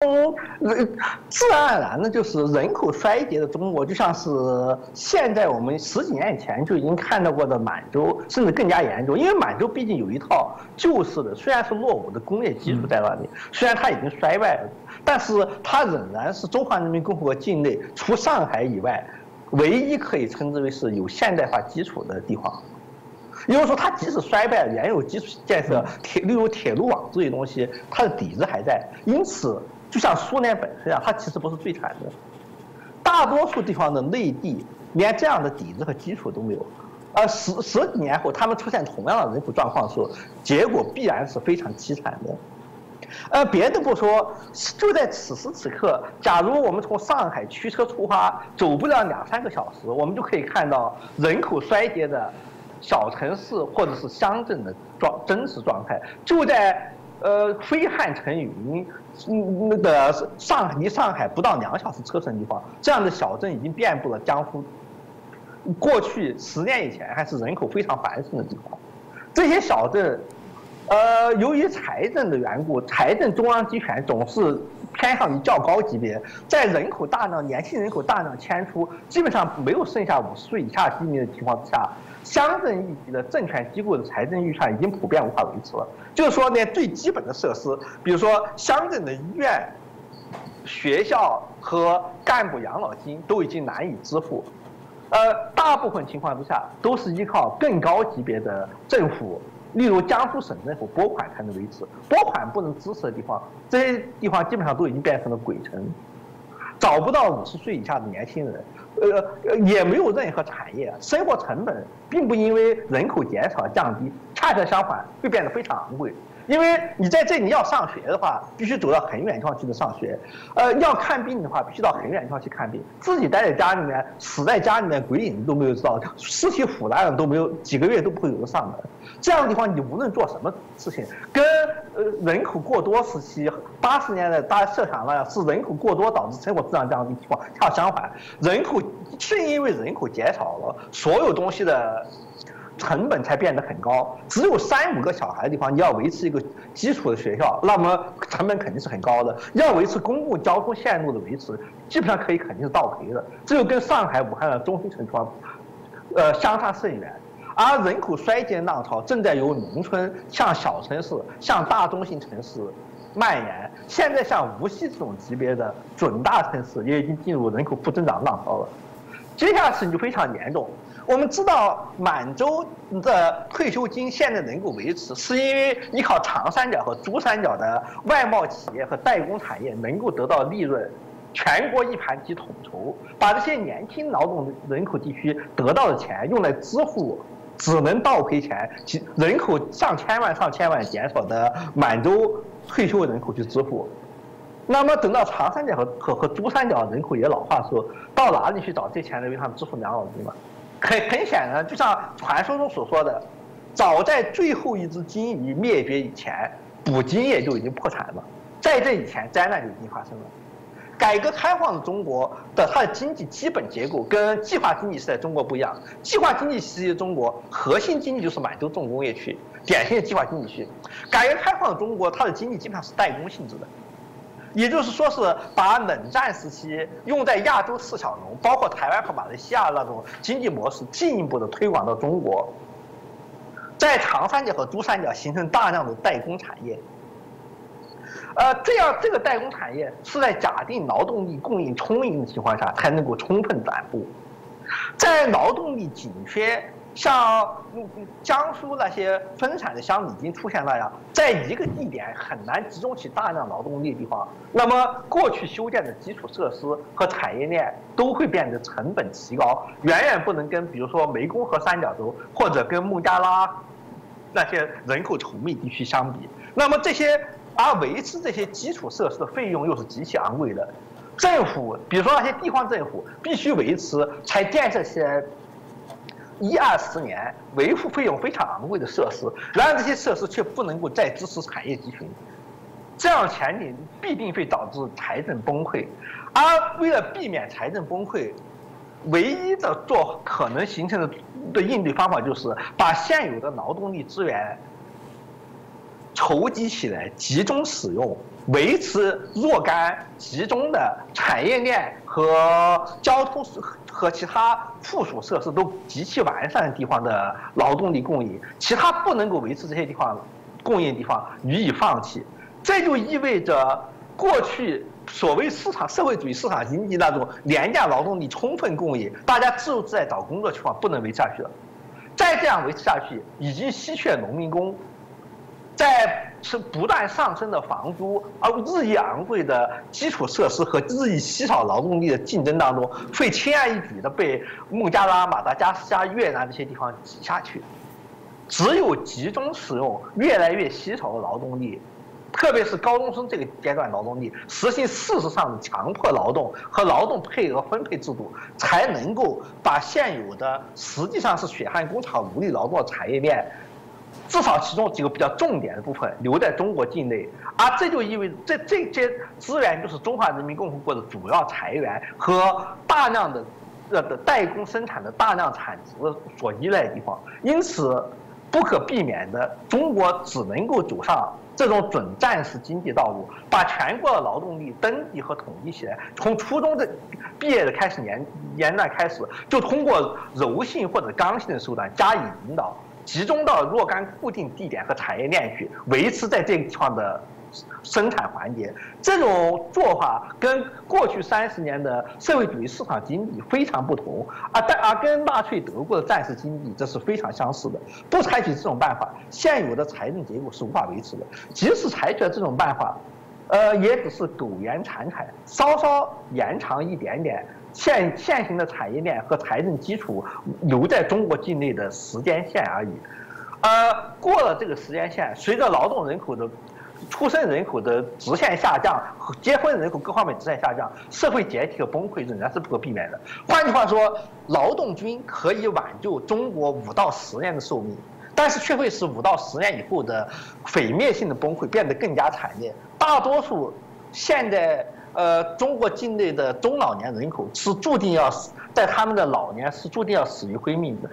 自然而然的，就是人口衰竭的中国，就像是现在我们十几年前就已经看到过的满洲，甚至更加严重。因为满洲毕竟有一套旧式的，虽然是落伍的工业基础在那里，虽然它已经衰败了，但是它仍然是中华人民共和国境内除上海以外，唯一可以称之为是有现代化基础的地方。也就是说，它即使衰败了，原有基础建设，例如铁路网这些东西，它的底子还在。因此，就像苏联本身啊，它其实不是最惨的。大多数地方的内地连这样的底子和基础都没有，十几年后他们出现同样的人口状况的时候，结果必然是非常凄惨的。别的不说，就在此时此刻，假如我们从上海驱车出发，走不了2、3个小时，我们就可以看到人口衰竭的小城市或者是乡镇的真实状态，就在飞汉成云，那个离上海不到2小时车程的地方，这样的小镇已经遍布了江苏。过去10年以前还是人口非常繁盛的地方，这些小镇，由于财政的缘故，财政中央集权总是偏向于较高级别，在年轻人口大量迁出，基本上没有剩下50岁以下居民的情况之下，乡镇一级的政权机构的财政预算已经普遍无法维持了。就是说，连最基本的设施，比如说乡镇的医院、学校和干部养老金都已经难以支付。大部分情况之下都是依靠更高级别的政府，例如江苏省政府拨款才能维持。拨款不能支持的地方，这些地方基本上都已经变成了鬼城，找不到50岁以下的年轻人，也没有任何产业，生活成本并不因为人口减少降低，恰恰相反会变得非常昂贵。因为你在这里要上学的话，必须走到很远地方去上学；要看病的话，必须到很远地方去看病。自己待在家里面，死在家里面，鬼影都没有知道，尸体腐烂了都没有，几个月都不会有人上门。这样的地方，你无论做什么事情，跟人口过多时期80年代大家设想那样，是人口过多导致生活质量降低的情况，恰相反，是因为人口减少了，所有东西的成本才变得很高。只有3、5个小孩的地方，你要维持一个基础的学校，那么成本肯定是很高的。要维持公共交通线路的维持，基本上肯定是倒赔的。这就跟上海、武汉的中心城相差甚远。而人口衰减浪潮正在由农村向小城市、向大中型城市蔓延。现在像无锡这种级别的准大城市也已经进入人口负增长浪潮了。接下来事情就非常严重。我们知道满洲的退休金现在能够维持，是因为依靠长三角和珠三角的外贸企业和代工产业能够得到利润，全国一盘棋统筹，把这些年轻劳动人口地区得到的钱用来支付只能倒赔钱，人口上千万减少的满洲退休人口去支付。那么等到长三角和珠三角人口也老化的时候，到哪里去找这钱来为他们支付养老金嘛？很显然，就像传说中所说的，早在最后一只金鱼灭绝以前，捕鲸业就已经破产了。在这以前，灾难就已经发生了。改革开放的中国的它的经济基本结构跟计划经济时代中国不一样。计划经济时期的中国，核心经济就是满洲重工业区，典型的计划经济区。改革开放的中国，它的经济基本上是代工性质的。也就是说，是把冷战时期用在亚洲四小龙，包括台湾和马来西亚那种经济模式，进一步的推广到中国，在长三角和珠三角形成大量的代工产业。这个代工产业是在假定劳动力供应充盈的情况下才能够充分展布，在劳动力紧缺。像江苏那些分散的乡已经出现那样，在一个地点很难集中起大量劳动力的地方，那么过去修建的基础设施和产业链都会变得成本提高，远远不能跟比如说湄公河三角洲或者跟孟加拉那些人口稠密地区相比。那么维持这些基础设施的费用又是极其昂贵的，政府比如说那些地方政府必须维持才建设些10-20年维护费用非常昂贵的设施，然而这些设施却不能够再支持产业集群，这样前景必定会导致财政崩溃。而为了避免财政崩溃，唯一的可能形成的应对方法就是把现有的劳动力资源筹集起来，集中使用，维持若干集中的产业链和交通和其他附属设施都极其完善的地方的劳动力供应，其他不能够维持这些地方供应的地方予以放弃。这就意味着过去所谓社会主义市场经济那种廉价劳动力充分供应，大家自由自在找工作情况不能维持下去了。再这样维持下去，已经稀缺农民工，在不断上升的房租、日益昂贵的基础设施和日益稀少劳动力的竞争当中，会轻而易举地被孟加拉、马达加斯加、越南这些地方挤下去。只有集中使用越来越稀少的劳动力，特别是高中生这个阶段劳动力，实行事实上的强迫劳动和劳动配额分配制度，才能够把现有的实际上是血汗工厂奴隶劳动的产业链，至少其中几个比较重点的部分留在中国境内，而这就意味着这些资源就是中华人民共和国的主要财源和大量的代工生产的大量产值所依赖的地方，因此不可避免的，中国只能够走上这种准战时经济道路，把全国的劳动力登记和统计起来，从初中的毕业的开始年段开始，就通过柔性或者刚性的手段加以引导，集中到若干固定地点和产业链去，维持在这个地方的生产环节。这种做法跟过去30年的社会主义市场经济非常不同，而跟纳粹德国的战时经济这是非常相似的。不采取这种办法，现有的财政结构是无法维持的。即使采取了这种办法，也只是苟延残喘，稍稍延长一点点现行的产业链和财政基础留在中国境内的时间线而已。过了这个时间线，随着劳动人口的出生人口的直线下降，结婚人口各方面直线下降，社会解体和崩溃仍然是不可避免的。换句话说，劳动军可以挽救中国5到10年的寿命，但是却会使5到10年以后的毁灭性的崩溃变得更加惨烈。大多数现在中国境内的中老年人口是注定要死，在他们的老年是注定要死于非命的，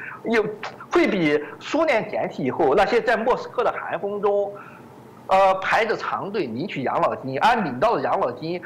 会比苏联解体以后那些在莫斯科的寒风中排着长队领取养老金，而领到的养老金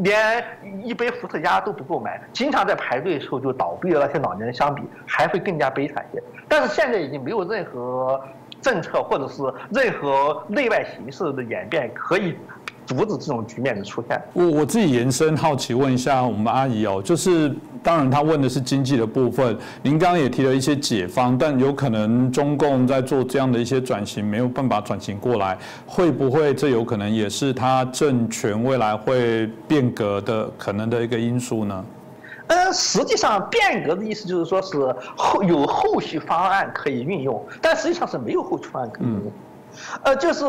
连一杯伏特加都不够买，经常在排队的时候就倒闭的那些老年人相比，还会更加悲惨些。但是现在已经没有任何政策或者是任何内外形势的演变可以阻止这种局面的出现。我自己延伸好奇问一下我们阿姨哦，就是当然他问的是经济的部分，您刚刚也提了一些解方，但有可能中共在做这样的一些转型没有办法转型过来，会不会这有可能也是他政权未来会变革的可能的一个因素呢？实际上变革的意思就是说是有后续方案可以运用，但实际上是没有后续方案可以运用。就是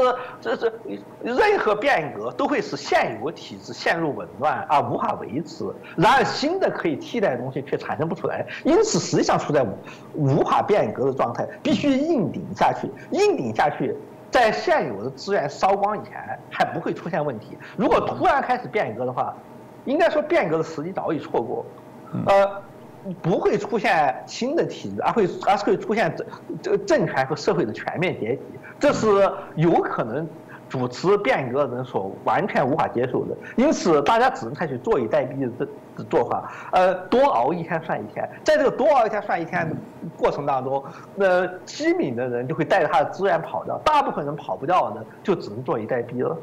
任何变革都会使现有体制陷入紊乱而无法维持，然而新的可以替代的东西却产生不出来，因此实际上处在无法变革的状态，必须硬顶下去。硬顶下去，在现有的资源烧光以前还不会出现问题。如果突然开始变革的话，应该说变革的时机早已错过。不会出现新的体制，而是会出现这个政权和社会的全面解体，这是有可能主持变革的人所完全无法接受的。因此，大家只能采取坐以待毙的做法，多熬一天算一天。在这个多熬一天算一天的过程当中，机敏的人就会带着他的资源跑掉，大部分人跑不掉的就只能坐以待毙了。